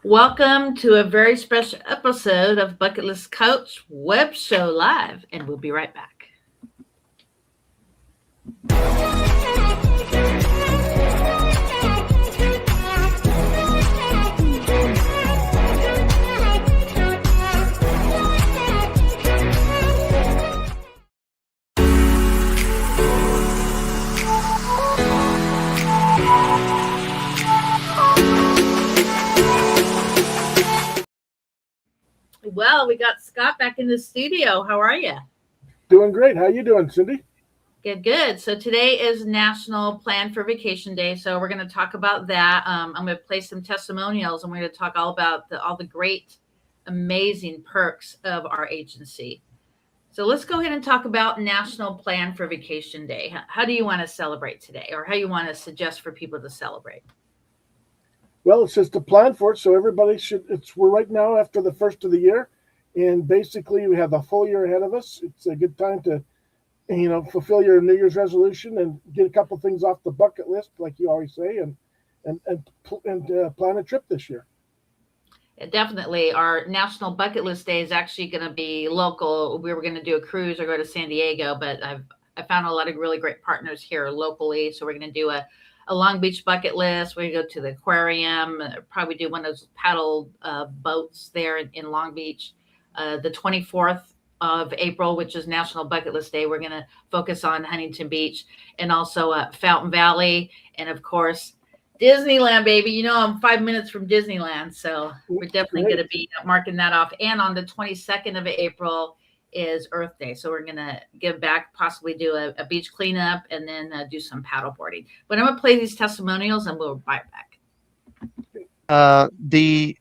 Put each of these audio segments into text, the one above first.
Welcome to a very special episode of Bucket List Coach Web Show Live, and we'll be right back. Well, we got Scott back in the studio. How are you? Doing great. How you doing, Cindy? Good, good. So today is National Plan for Vacation Day. So we're going to talk about that. I'm going to play some testimonials, and we're going to talk all about all the great, amazing perks of our agency. So let's go ahead and talk about National Plan for Vacation Day. How do you want to celebrate today, or how you want to suggest for people to celebrate? Well, it's just a plan for it, so everybody should. We're right now after the first of the year, and basically we have the full year ahead of us. It's a good time to, fulfill your New Year's resolution and get a couple things off the bucket list, like you always say, and plan a trip this year. Definitely. Our National Bucket List Day is actually going to be local. We were going to do a cruise or go to San Diego, but I found a lot of really great partners here locally. So we're going to do a Long Beach bucket list. We're going to go to the aquarium, probably do one of those paddle boats there in Long Beach. The 24th of April, which is National Bucket List Day, we're going to focus on Huntington Beach and also Fountain Valley. And of course, Disneyland, baby. You know, I'm 5 minutes from Disneyland. So we're definitely going to be marking that off. And on the 22nd of April is Earth Day. So we're going to give back, possibly do a beach cleanup, and then do some paddle boarding. But I'm going to play these testimonials and we'll be right back. The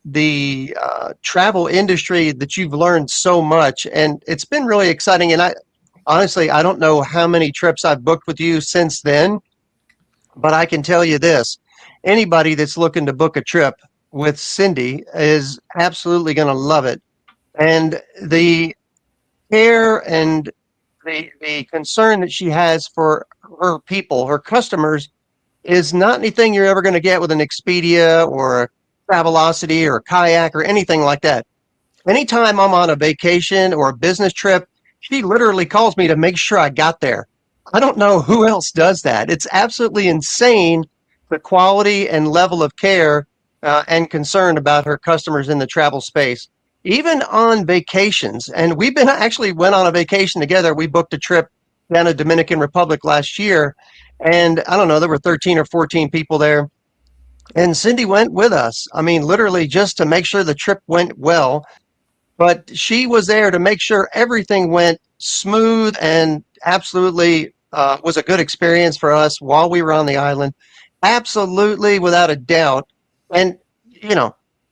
travel industry that you've learned so much, and it's been really exciting. And I honestly don't know how many trips I've booked with you since then, but I can tell you this: anybody that's looking to book a trip with Cindy is absolutely going to love it. And the care and the concern that she has for her people, her customers, is not anything you're ever going to get with an Expedia or a Travelocity or a kayak or anything like that. Anytime I'm on a vacation or a business trip, she literally calls me to make sure I got there. I don't know who else does that. It's absolutely insane, the quality and level of care and concern about her customers in the travel space, even on vacations. And we've been actually went on a vacation together. We booked a trip down to Dominican Republic last year. And I don't know, there were 13 or 14 people there. And Cindy went with us. I mean, literally just to make sure the trip went well. But she was there to make sure everything went smooth and absolutely was a good experience for us while we were on the island. Absolutely, without a doubt. And,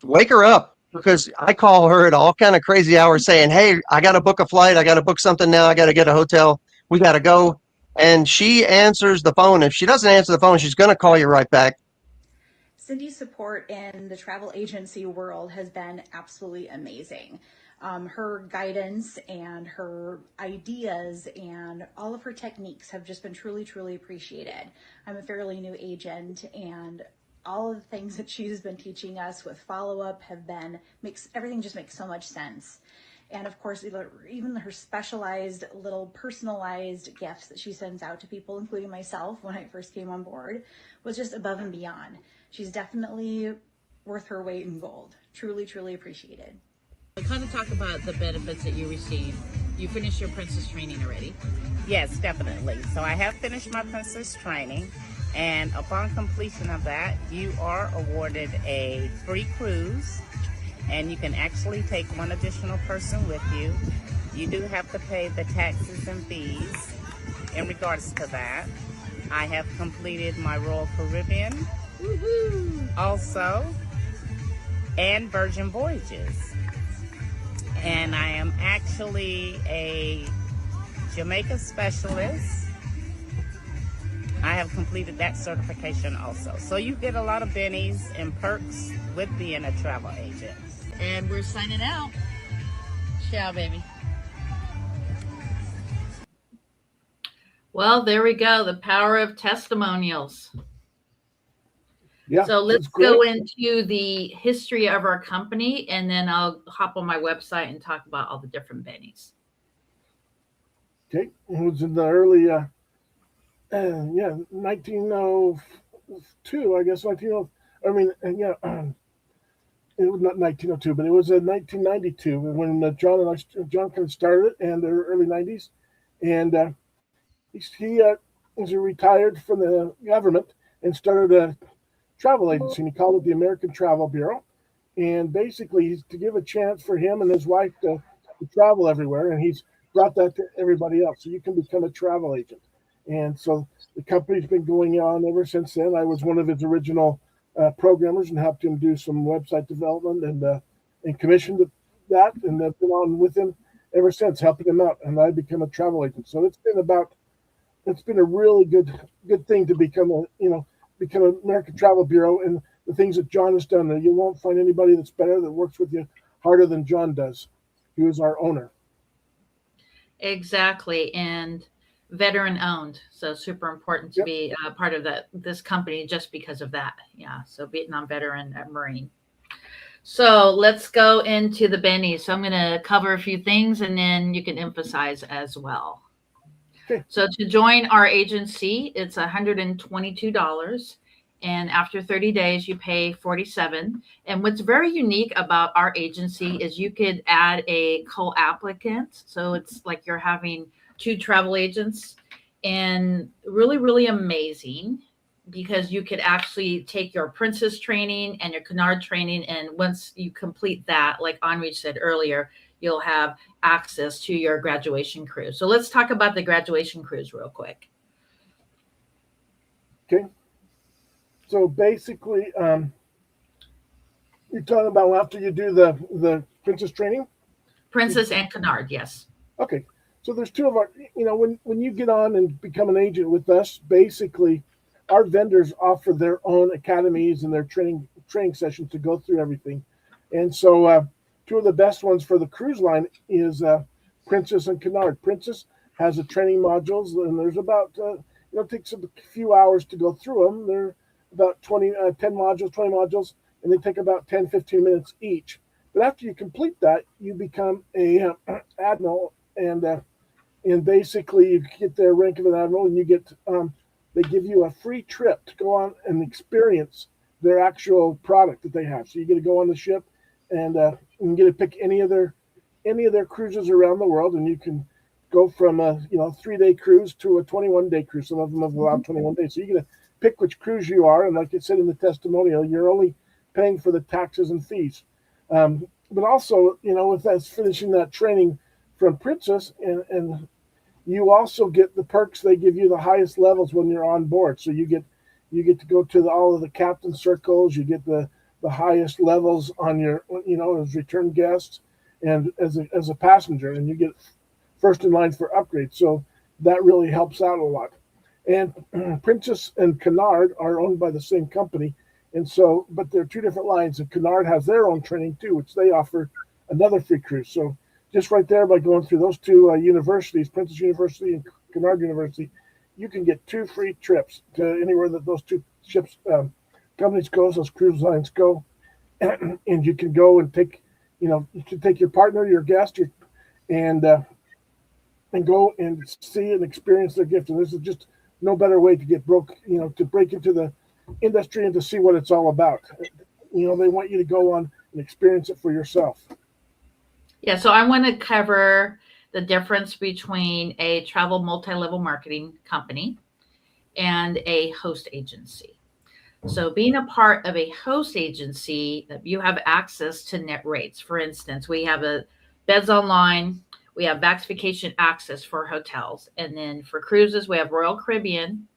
wake her up, because I call her at all kind of crazy hours saying, hey, I got to book a flight. I got to book something now. I got to get a hotel. We got to go. And she answers the phone. If she doesn't answer the phone, she's going to call you right back. Cindy's support in the travel agency world has been absolutely amazing. Her guidance and her ideas and all of her techniques have just been truly, truly appreciated. I'm a fairly new agent, and all of the things that she's been teaching us with follow-up everything just makes so much sense. And of course, even her specialized little personalized gifts that she sends out to people, including myself when I first came on board, was just above and beyond. She's definitely worth her weight in gold. Truly, truly appreciated. Kind of talk about the benefits that you receive. You finished your princess training already? Yes, definitely. So I have finished my princess training, and upon completion of that, you are awarded a free cruise, and you can actually take one additional person with you. You do have to pay the taxes and fees in regards to that. I have completed my Royal Caribbean also, and Virgin Voyages. And I am actually a Jamaica specialist. I have completed that certification also. So you get a lot of bennies and perks with being a travel agent. And we're signing out. Ciao, baby. Well, there we go. The power of testimonials. Yeah, So let's it's great. go into the history of our company, and then I'll hop on my website and talk about all the different bennies. Okay, it was in the early, yeah, 1902, I guess. 1902. I mean, yeah, it was not 1902, but it was in 1992 when John kind of started it, and the early 90s, and he was retired from the government and started a travel agency, and he called it the American Travel Bureau. And basically, he's to give a chance for him and his wife to travel everywhere, and he's brought that to everybody else. So you can become a travel agent. And so the company's been going on ever since then. I was one of his original programmers and helped him do some website development and commissioned that, and I've been on with him ever since, helping him out. And I become a travel agent. So it's been a really good thing to become become an American Travel Bureau, and the things that John has done. You won't find anybody that's better, that works with you harder than John does. He was our owner. Exactly. And veteran owned. So super important to be part of this company just because of that. Yeah. So Vietnam veteran Marine. So let's go into the bennies. So I'm going to cover a few things and then you can emphasize as well. Okay. So to join our agency, it's $122. And after 30 days, you pay $47. And what's very unique about our agency is you could add a co-applicant. So it's like you're having two travel agents, and really, really amazing because you could actually take your Princess training and your Canard training. And once you complete that, like Henri said earlier, you'll have access to your graduation cruise. So let's talk about the graduation cruise real quick. Okay. So basically, you're talking about after you do the Princess training? Princess and Canard, yes. Okay. So there's two of our, when you get on and become an agent with us, basically our vendors offer their own academies and their training sessions to go through everything. And so two of the best ones for the cruise line is Princess and Canard. Princess has the training modules, and there's about, it takes a few hours to go through them. They're about 10 modules, 20 modules, and they take about 10, 15 minutes each. But after you complete that, you become a admiral, and basically you get the rank of an admiral, and you get they give you a free trip to go on and experience their actual product that they have. So you get to go on the ship, and you get to pick any of their cruises around the world, and you can go from a 3-day cruise to a 21-day cruise. Some of them have allowed 21 days. So you get to pick which cruise you are, and like it said in the testimonial, you're only paying for the taxes and fees. But also, with us finishing that training from Princess, and you also get the perks. They give you the highest levels when you're on board. So you get to go to all of the captain circles. You get the highest levels on your, as return guests and as a passenger, and you get first in line for upgrades. So that really helps out a lot. And Princess and Canard are owned by the same company. And so, but they're two different lines, and Canard has their own training too, which they offer another free cruise. So just right there, by going through those two universities, Princess University and Canard University, you can get 2 free trips to anywhere that those two ships companies go, those cruise lines go, and you can go and take, you can take your partner, your guest, and go and see and experience their gift. And this is just no better way to get to break into the industry and to see what it's all about. They want you to go on and experience it for yourself. Yeah, so I want to cover the difference between a travel multi-level marketing company and a host agency. So being a part of a host agency, you have access to net rates. For instance, we have a Beds Online, we have Vax Vacation Access for hotels. And then for cruises, we have Royal Caribbean,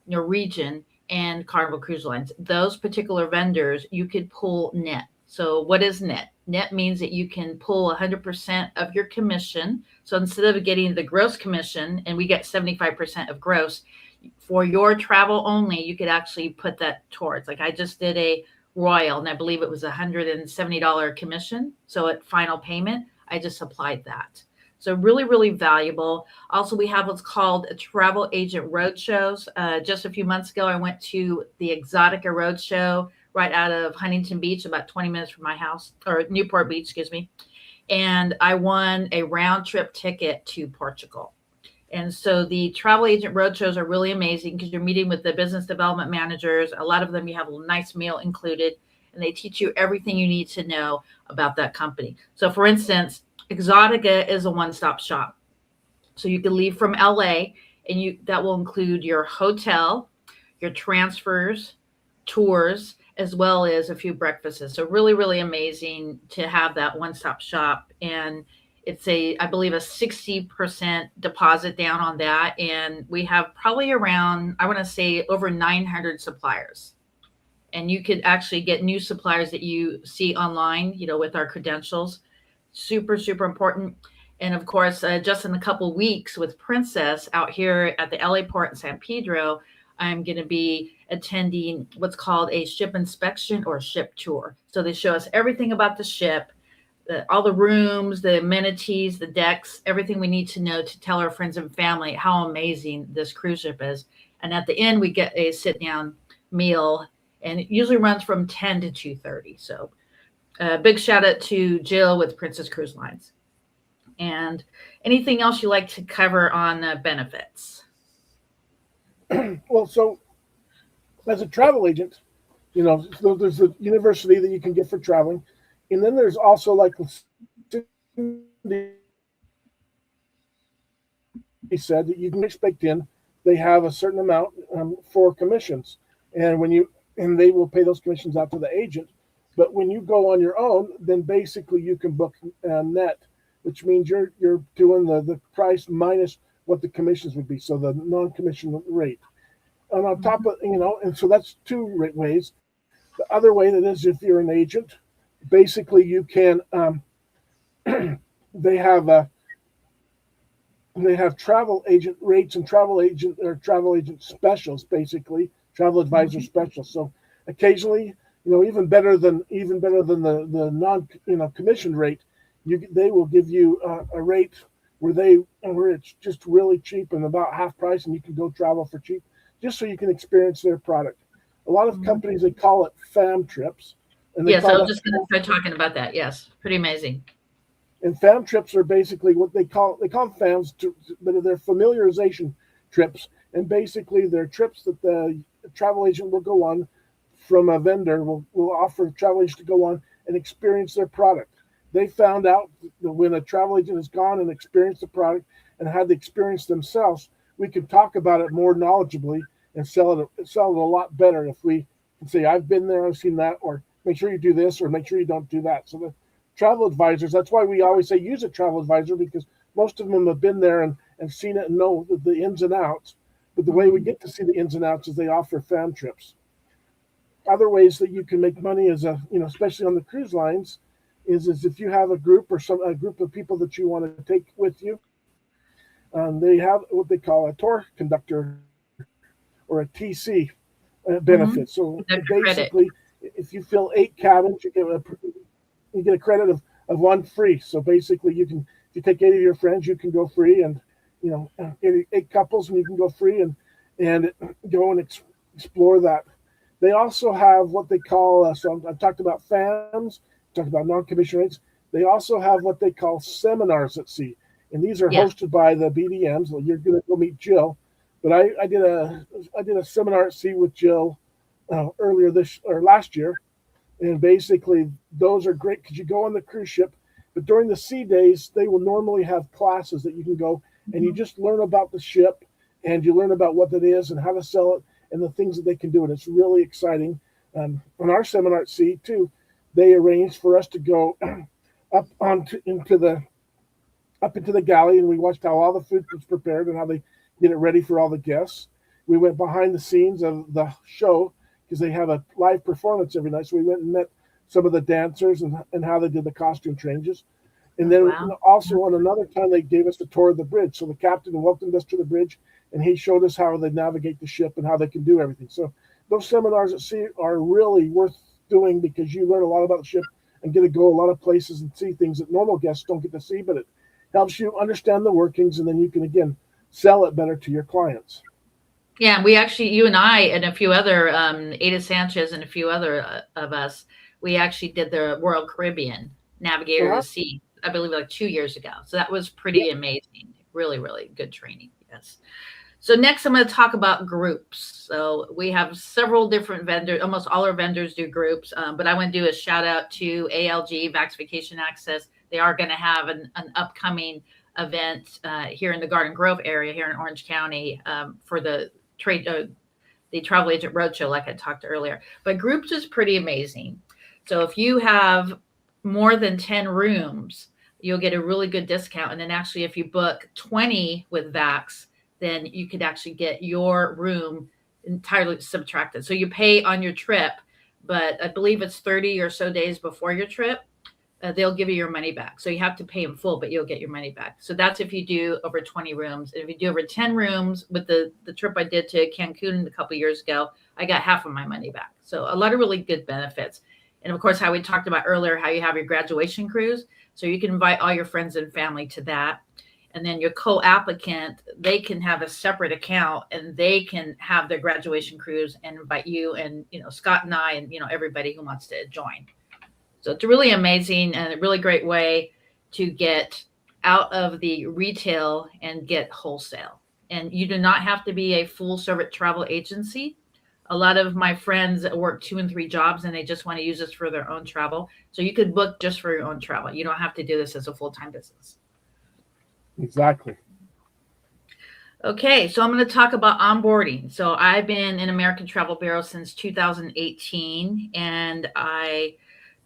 Norwegian, and Carnival Cruise Lines. Those particular vendors, you could pull net. So what is net? Net means that you can pull 100% of your commission. So instead of getting the gross commission, and we get 75% of gross, for your travel only, you could actually put that towards. Like I just did a Royal, and I believe it was $170 commission. So at final payment, I just applied that. So really, really valuable. Also, we have what's called a travel agent roadshows. Just a few months ago, I went to the Exotica Roadshow right out of Huntington Beach, about 20 minutes from my house, or Newport Beach, excuse me. And I won a round trip ticket to Portugal. And so the travel agent roadshows are really amazing because you're meeting with the business development managers. A lot of them, you have a nice meal included, and they teach you everything you need to know about that company. So, for instance, Exotica is a one-stop shop. So you can leave from LA, and that will include your hotel, your transfers, tours, as well as a few breakfasts. So really, really amazing to have that one-stop shop. And it's I believe, a 60% deposit down on that. And we have probably around, I want to say, over 900 suppliers. And you could actually get new suppliers that you see online, with our credentials. Super, super important. And of course, just in a couple weeks with Princess out here at the LA port in San Pedro, I'm going to be attending what's called a ship inspection or ship tour. So they show us everything about the ship, all the rooms, the amenities, the decks, everything we need to know to tell our friends and family how amazing this cruise ship is. And at the end, we get a sit-down meal, and it usually runs from 10 to 2:30. So big shout out to Jill with Princess Cruise Lines. And anything else you like to cover on benefits? Well, so as a travel agent, so there's a university that you can get for traveling, and then there's also, like he said, that you can expect in. They have a certain amount for commissions, and they will pay those commissions out to the agent. But when you go on your own, then basically you can book net, which means you're doing the price minus what the commissions would be, so the non-commission rate. And on top of, and so that's two ways. The other way that is, if you're an agent, basically you can, they have travel agent rates and travel agent specials, basically travel advisor specials. So occasionally, even better than the non commission rate, they will give you a rate where it's just really cheap and about half price, and you can go travel for cheap, just so you can experience their product. A lot of companies, they call it fam trips. And yes, I was just going to start talking about that. Yes, pretty amazing. And fam trips are basically what they call FAMs, but they're familiarization trips. And basically, they're trips that the travel agent will go on from a vendor, will offer travel agents to go on and experience their product. They found out that when a travel agent has gone and experienced the product and had the experience themselves, we can talk about it more knowledgeably and sell it a lot better if we can say, I've been there, I've seen that, or make sure you do this, or make sure you don't do that. So the travel advisors, that's why we always say use a travel advisor, because most of them have been there and seen it and know the ins and outs. But the way we get to see the ins and outs is they offer fam trips. Other ways that you can make money is, especially on the cruise lines, is if you have a group or a group of people that you want to take with you, they have what they call a tour conductor or a TC benefit. So basically, if you fill 8 cabins, you get a credit of 1 free. So basically, if you take 8 of your friends, you can go free, and 8 couples, and you can go free and go and explore that. They also have what they call, so I've talked about FAMs, talked about non-commission rates. They also have what they call seminars at sea, and these are hosted by the BDMs. Well, you're going to go meet Jill, but I did a seminar at sea with Jill earlier last year, and basically those are great because you go on the cruise ship, but during the sea days they will normally have classes that you can go and you just learn about the ship, and you learn about what it is and how to sell it and the things that they can do, and it's really exciting. On our seminar at sea too, they arranged for us to go up into the galley, and we watched how all the food was prepared and how they get it ready for all the guests. We went behind the scenes of the show because they have a live performance every night. So we went and met some of the dancers and how they did the costume changes. And then also on another time, they gave us a tour of the bridge. So the captain welcomed us to the bridge, and he showed us how they navigate the ship and how they can do everything. So those seminars at sea are really worth doing because you learn a lot about the ship and get to go a lot of places and see things that normal guests don't get to see, but it helps you understand the workings, and then you can again sell it better to your clients. Yeah, we actually, you and I and a few other, Ada Sanchez and a few other of us, we actually did the Royal Caribbean Navigator Uh-huh. to Sea, I believe like 2 years ago. So that was Yeah. pretty amazing. Really, really good training. Yes. So next I'm going to talk about groups. So we have several different vendors. Almost all our vendors do groups, but I want to do a shout out to ALG, Vax Vacation Access. They are going to have an upcoming event here in the Garden Grove area here in Orange County for the travel agent roadshow, like I talked earlier. But groups is pretty amazing. So if you have more than 10 rooms, you'll get a really good discount. And then actually, if you book 20 with Vax, then you could actually get your room entirely subtracted. So you pay on your trip, but I believe it's 30 or so days before your trip. They'll give you your money back. So you have to pay in full, but you'll get your money back. So that's if you do over 20 rooms. And if you do over 10 rooms, with the trip I did to Cancun a couple years ago, I got half of my money back. So a lot of really good benefits. And of course, how we talked about earlier, how you have your graduation cruise. So you can invite all your friends and family to that. And then your co-applicant, they can have a separate account and they can have their graduation cruise and invite you and, Scott and I and, everybody who wants to join. So it's really amazing and a really great way to get out of the retail and get wholesale. And you do not have to be a full service travel agency. A lot of my friends work 2 and 3 jobs and they just want to use this for their own travel. So you could book just for your own travel. You don't have to do this as a full-time business. Exactly. Okay, so I'm going to talk about onboarding. So I've been in American Travel Bureau since 2018, and I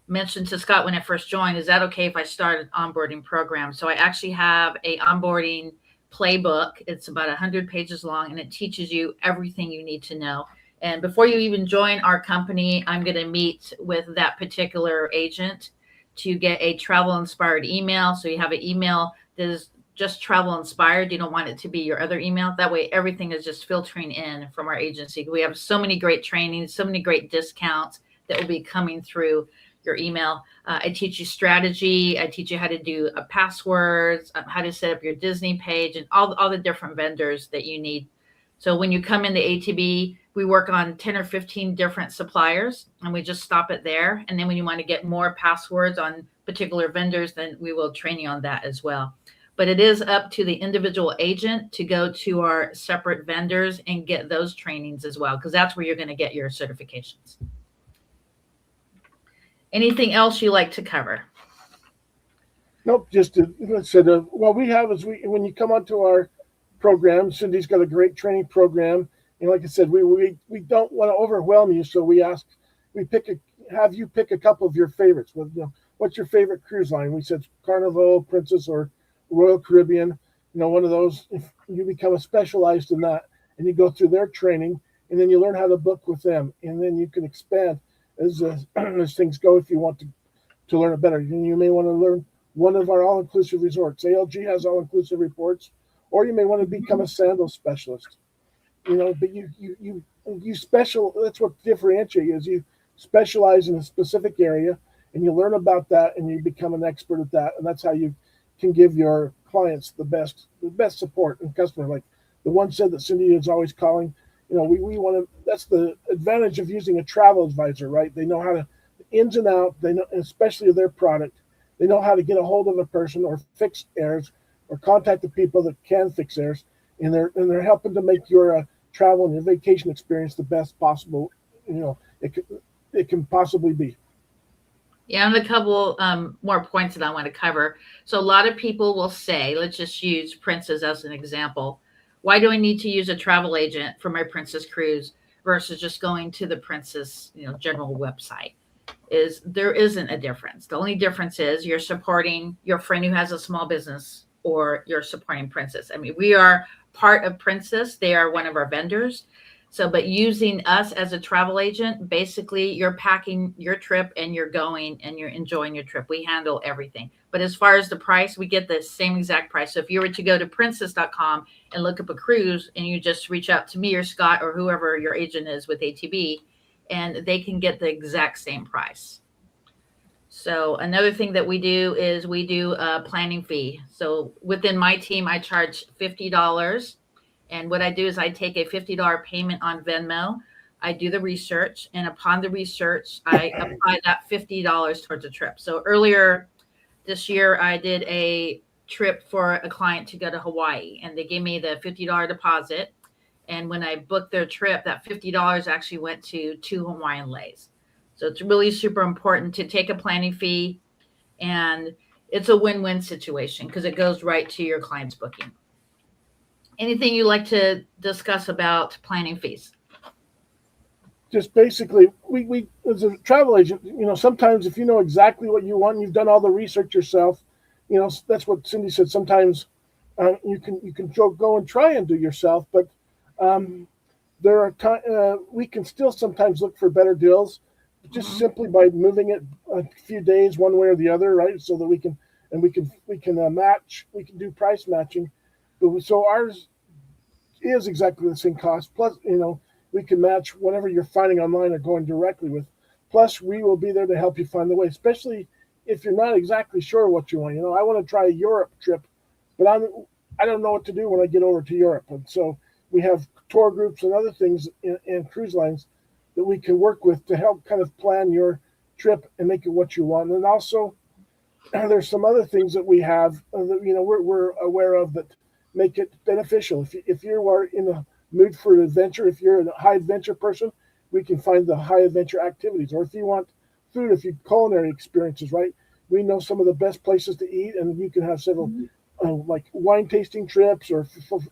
mentioned to Scott when I first joined, is that okay if I start an onboarding program? So I actually have a onboarding playbook. It's about 100 pages long, and it teaches you everything you need to know. And before you even join our company, I'm going to meet with that particular agent to get a travel inspired email. So you have an email that is just travel inspired. You don't want it to be your other email. That way everything is just filtering in from our agency. We have so many great trainings, so many great discounts that will be coming through your email. I teach you strategy. I teach you how to do passwords, how to set up your Disney page, and all the different vendors that you need. So when you come into ATB, we work on 10 or 15 different suppliers, and we just stop it there. And then when you want to get more passwords on particular vendors, then we will train you on that as well. But it is up to the individual agent to go to our separate vendors and get those trainings as well, because that's where you're going to get your certifications. Anything else you like to cover? Nope. Just what we have is when you come onto our program, Cindy's got a great training program, and like I said, we don't want to overwhelm you, so we have you pick a couple of your favorites. What's your favorite cruise line? We said Carnival, Princess, or Royal Caribbean. One of those. If you become specialized in that, and you go through their training, and then you learn how to book with them, and then you can expand as things go if you want to learn it better. And you may want to learn one of our all-inclusive resorts. ALG has all-inclusive reports, or you may want to become a sandal specialist. But you special. That's what differentiates you, is you specialize in a specific area, and you learn about that, and you become an expert at that, and that's how you can give your clients the best support and customer. Like the one said that Cindy is always calling. We want to. That's the advantage of using a travel advisor, right? They know how to ins and out. They know, especially of their product. They know how to get a hold of a person or fix errors, or contact the people that can fix errors, and they're helping to make your travel and your vacation experience the best possible. It can possibly be. Yeah, and a couple more points that I want to cover. So a lot of people will say, let's just use Princess as an example. Why do I need to use a travel agent for my Princess cruise versus just going to the Princess, general website? There isn't a difference. The only difference is you're supporting your friend who has a small business, or you're supporting Princess. I mean, we are part of Princess. They are one of our vendors. So, but using us as a travel agent, basically you're packing your trip and you're going and you're enjoying your trip. We handle everything. But as far as the price, we get the same exact price. So if you were to go to princess.com and look up a cruise, and you just reach out to me or Scott or whoever your agent is with ATB, and they can get the exact same price. So another thing that we do is we do a planning fee. So within my team, I charge $50. And what I do is I take a $50 payment on Venmo. I do the research, and upon the research, I apply that $50 towards a trip. So earlier this year, I did a trip for a client to go to Hawaii, and they gave me the $50 deposit. And when I booked their trip, that $50 actually went to 2 Hawaiian leis. So it's really super important to take a planning fee, and it's a win-win situation because it goes right to your client's booking. Anything you like to discuss about planning fees? Just basically, we as a travel agent, sometimes if you know exactly what you want, and you've done all the research yourself, that's what Cindy said. Sometimes you can go and try and do yourself, but there are we can still sometimes look for better deals, just simply by moving it a few days one way or the other, right? So that we can match, we can do price matching. So ours is exactly the same cost. Plus, we can match whatever you're finding online or going directly with. Plus, we will be there to help you find the way, especially if you're not exactly sure what you want. I want to try a Europe trip, but I don't know what to do when I get over to Europe. And so we have tour groups and other things and cruise lines that we can work with to help kind of plan your trip and make it what you want. And also, there's some other things that we have that we're aware of that make it beneficial. If you are in a mood for adventure, if you're a high adventure person, we can find the high adventure activities. Or if you want food, if you culinary experiences, right? We know some of the best places to eat, and you can have several like wine tasting trips or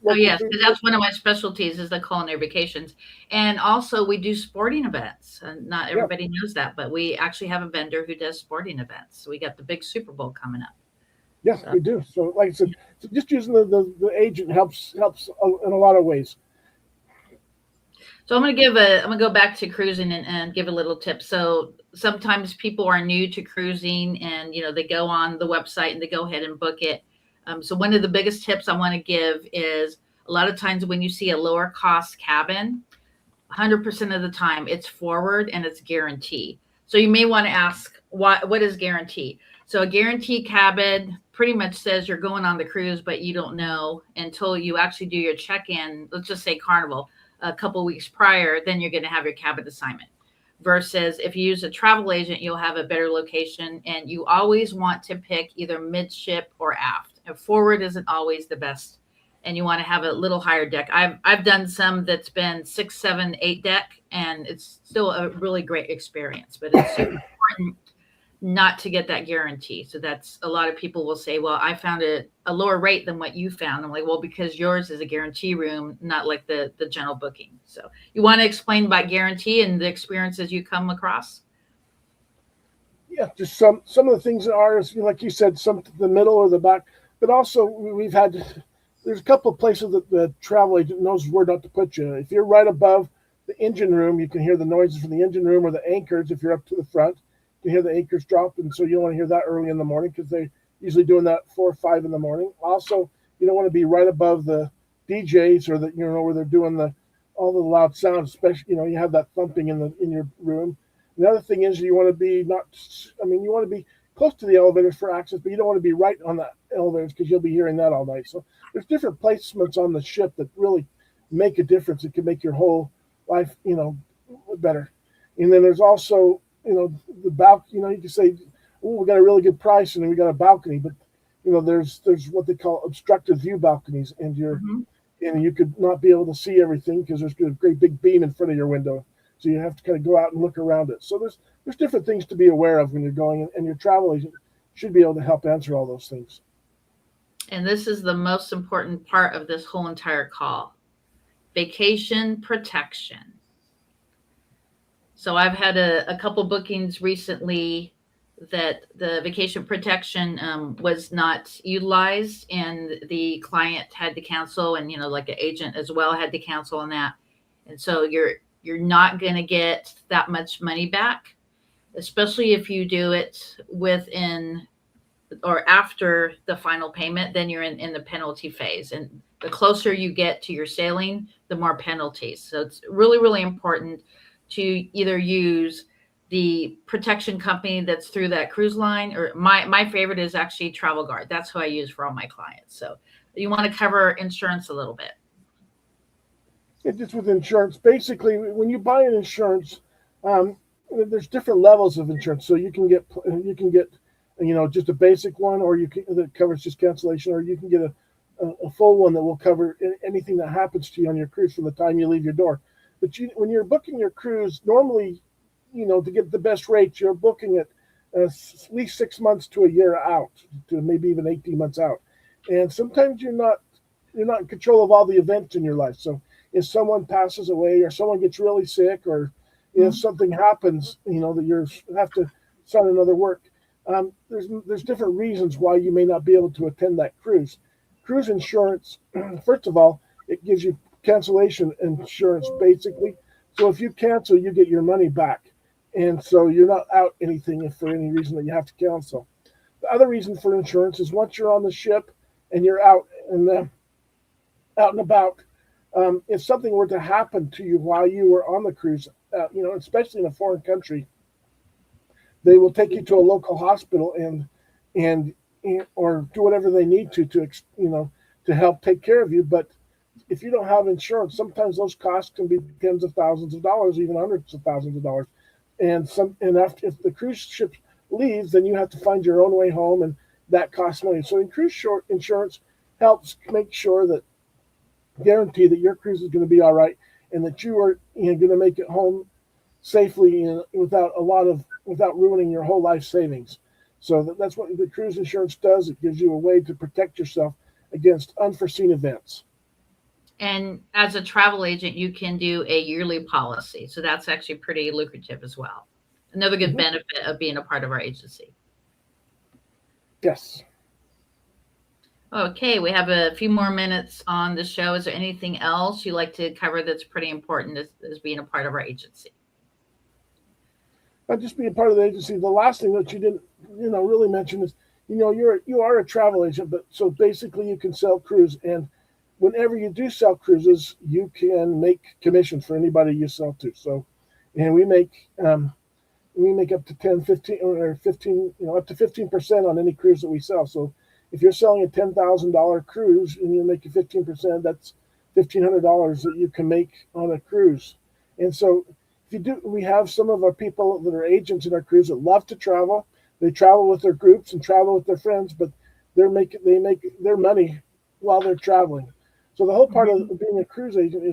Oh yes, because that's one of my specialties is the culinary vacations. And also we do sporting events. And not everybody knows that, but we actually have a vendor who does sporting events. So we got the big Super Bowl coming up. Yes, we do. So like I said, so just using the agent helps in a lot of ways. So I'm gonna go back to cruising and give a little tip. So sometimes people are new to cruising, and they go on the website and they go ahead and book it. So one of the biggest tips I want to give is a lot of times when you see a lower cost cabin, 100% of the time it's forward and it's guarantee. So you may want to ask what is guarantee? So a guarantee cabin pretty much says you're going on the cruise, but you don't know until you actually do your check-in. Let's just say Carnival a couple weeks prior, then you're going to have your cabin assignment. Versus if you use a travel agent, you'll have a better location, and you always want to pick either midship or aft. And forward isn't always the best, and you want to have a little higher deck. I've done some that's been 6, 7, 8 deck, and it's still a really great experience. But it's super important not to get that guarantee. So that's a lot of people will say, well, I found a lower rate than what you found. I'm like, well, because yours is a guarantee room, not like the general booking. So you want to explain about guarantee and the experiences you come across? Yeah, just some of the things that are, like you said, some the middle or the back, but also there's a couple of places that the travel agent knows where not to put you. If you're right above the engine room, you can hear the noises from the engine room, or the anchors. If you're up to the front, you hear the anchors drop, and so you don't want to hear that early in the morning because they're usually doing that 4 or 5 in the morning. Also, you don't want to be right above the DJs or where they're doing all the loud sounds, especially you have that thumping in your room. The other thing is you want to be you want to be close to the elevators for access, but you don't want to be right on the elevators because you'll be hearing that all night. So there's different placements on the ship that really make a difference. It can make your whole life better. And then there's also the balcony. You can say, oh, we got a really good price, and then we got a balcony, but there's what they call obstructive view balconies, and you could not be able to see everything because there's a great big beam in front of your window, so you have to kind of go out and look around it. So there's different things to be aware of when you're going, and your travel agent should be able to help answer all those things. And this is the most important part of this whole entire call: vacation protection. So I've had a couple bookings recently that the vacation protection was not utilized, and the client had to cancel, and like an agent as well had to cancel on that. And so you're not going to get that much money back, especially if you do it within or after the final payment. Then you're in the penalty phase, and the closer you get to your sailing, the more penalties. So it's really, really important to either use the protection company that's through that cruise line, or my favorite is actually Travel Guard. That's who I use for all my clients. So you want to cover insurance a little bit. Just with insurance, basically, when you buy an insurance, there's different levels of insurance. So you can get just a basic one, or that covers just cancellation, or you can get a full one that will cover anything that happens to you on your cruise from the time you leave your door. But when you're booking your cruise, normally, to get the best rates, you're booking it at least 6 months to a year out, to maybe even 18 months out. And sometimes you're not in control of all the events in your life. So if someone passes away, or someone gets really sick, or if something happens, that you have to start another work, there's different reasons why you may not be able to attend that cruise. Cruise insurance, first of all, it gives you cancellation insurance, basically. So if you cancel, you get your money back. And so you're not out anything if for any reason that you have to cancel. The other reason for insurance is once you're on the ship and you're out and about, if something were to happen to you while you were on the cruise, especially in a foreign country, they will take you to a local hospital and or do whatever they need to help take care of you. But if you don't have insurance, sometimes those costs can be tens of thousands of dollars, even hundreds of thousands of dollars. And if the cruise ship leaves, then you have to find your own way home, and that costs money. So cruise insurance helps make sure that guarantee that your cruise is going to be all right, and that you are going to make it home safely without ruining your whole life savings. So that's what the cruise insurance does. It gives you a way to protect yourself against unforeseen events. And as a travel agent, you can do a yearly policy. So that's actually pretty lucrative as well. Another good benefit of being a part of our agency. Yes. Okay, we have a few more minutes on the show. Is there anything else you'd like to cover that's pretty important as being a part of our agency? Not just being part of the agency. The last thing that you didn't, really mention is, you are a travel agent, but so basically you can sell cruise, and whenever you do sell cruises, you can make commission for anybody you sell to. So, and we make up to 10, 15, or 15, up to 15% on any cruise that we sell. So if you're selling a $10,000 cruise and you're making 15%, that's $1,500 that you can make on a cruise. And so we have some of our people that are agents in our cruise that love to travel. They travel with their groups and travel with their friends, but they make their money while they're traveling. So the whole part of being a cruise agent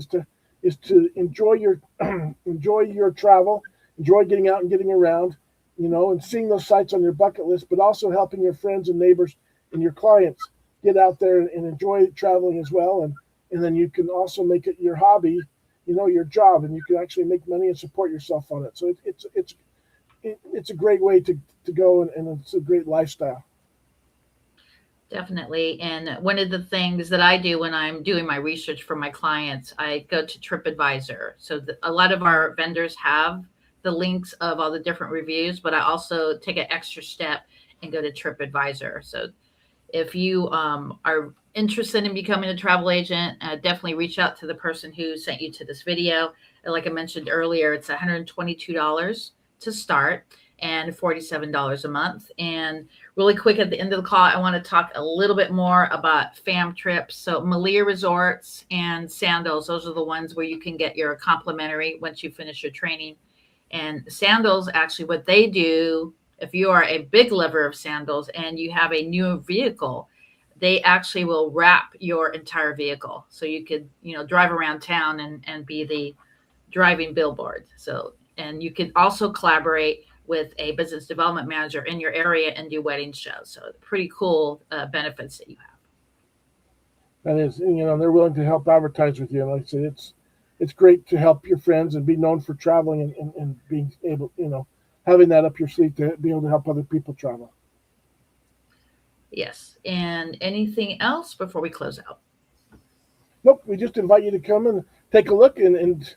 is to enjoy your travel, enjoy getting out and getting around, and seeing those sites on your bucket list, but also helping your friends and neighbors and your clients get out there and enjoy traveling as well. And then you can also make it your hobby, your job, and you can actually make money and support yourself on it. So it's a great way to go, and it's a great lifestyle. Definitely. And one of the things that I do when I'm doing my research for my clients, I go to TripAdvisor. So a lot of our vendors have the links of all the different reviews, but I also take an extra step and go to TripAdvisor. So if you are interested in becoming a travel agent, definitely reach out to the person who sent you to this video. And like I mentioned earlier, it's $122 to start and $47 a month. And really quick at the end of the call, I want to talk a little bit more about fam trips. So Malia Resorts and Sandals, those are the ones where you can get your complimentary once you finish your training. And Sandals, actually what they do, if you are a big lover of sandals and you have a new vehicle, they actually will wrap your entire vehicle. So you could, drive around town and be the driving billboard. So, and you can also collaborate with a business development manager in your area and do wedding shows. So pretty cool benefits that you have. That is, they're willing to help advertise with you. And like I said, it's great to help your friends and be known for traveling and being able, having that up your sleeve to be able to help other people travel. Yes. And anything else before we close out? Nope. We just invite you to come and take a look and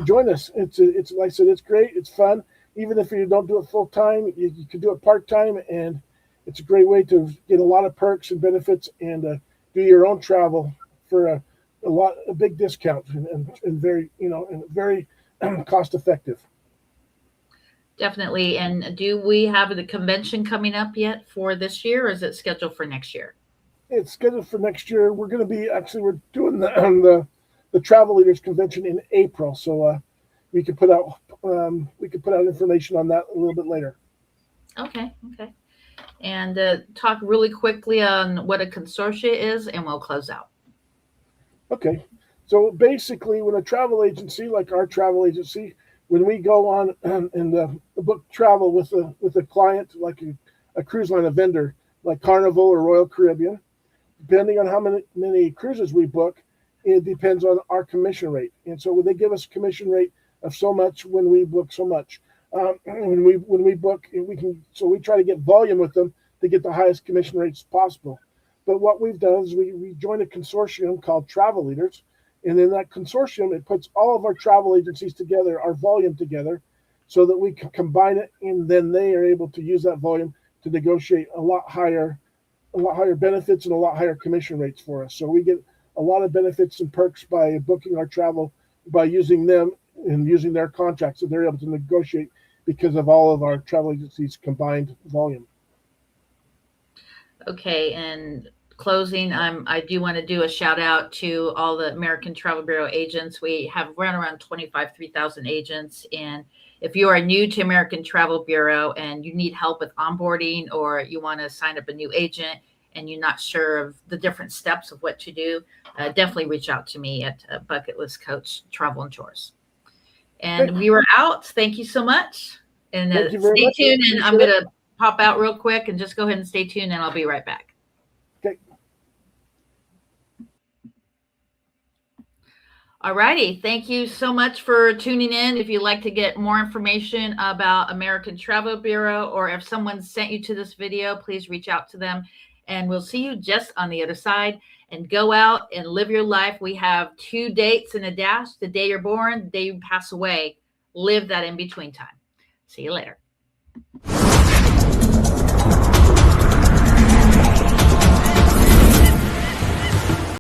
join us. It's like I said, it's great. It's fun. Even if you don't do it full time, you can do it part time, and it's a great way to get a lot of perks and benefits and do your own travel for a big discount and very, and very cost effective. Definitely. And do we have the convention coming up yet for this year, or is it scheduled for next year? It's scheduled for next year. We're going to be actually we're doing the travel leaders convention in April, so we could put out information on that a little bit later. Okay. Okay. And talk really quickly on what a consortia is, and we'll close out. Okay, so basically, when a travel agency like our travel agency, when we go on and book travel with a client like a cruise line, a vendor like Carnival or Royal Caribbean, depending on how many cruises we book, it depends on our commission rate. And so when they give us a commission rate of so much when we book so much, when we book, we try to get volume with them to get the highest commission rates possible. But what we've done is we joined a consortium called Travel Leaders, and in that consortium, it puts all of our travel agencies together, our volume together, so that we can combine it, and then they are able to use that volume to negotiate a lot higher benefits and a lot higher commission rates for us. So we get a lot of benefits and perks by booking our travel by using them and using their contracts, so they're able to negotiate because of all of our travel agencies' combined volume. Okay, and closing, I do want to do a shout out to all the American Travel Bureau agents. We have run around 3,000 agents. And if you are new to American Travel Bureau and you need help with onboarding, or you want to sign up a new agent and you're not sure of the different steps of what to do, definitely reach out to me at Bucket List Coach Travel and Tours. And we were out. Thank you so much. And stay tuned. And I'm going to pop out real quick and just go ahead and stay tuned, and I'll be right back. Okay. All righty. Thank you so much for tuning in. If you'd like to get more information about American Travel Bureau, or if someone sent you to this video, please reach out to them, and we'll see you just on the other side. And go out and live your life. We have 2 dates in a dash: the day you're born, the day you pass away. Live that in between time. See you later.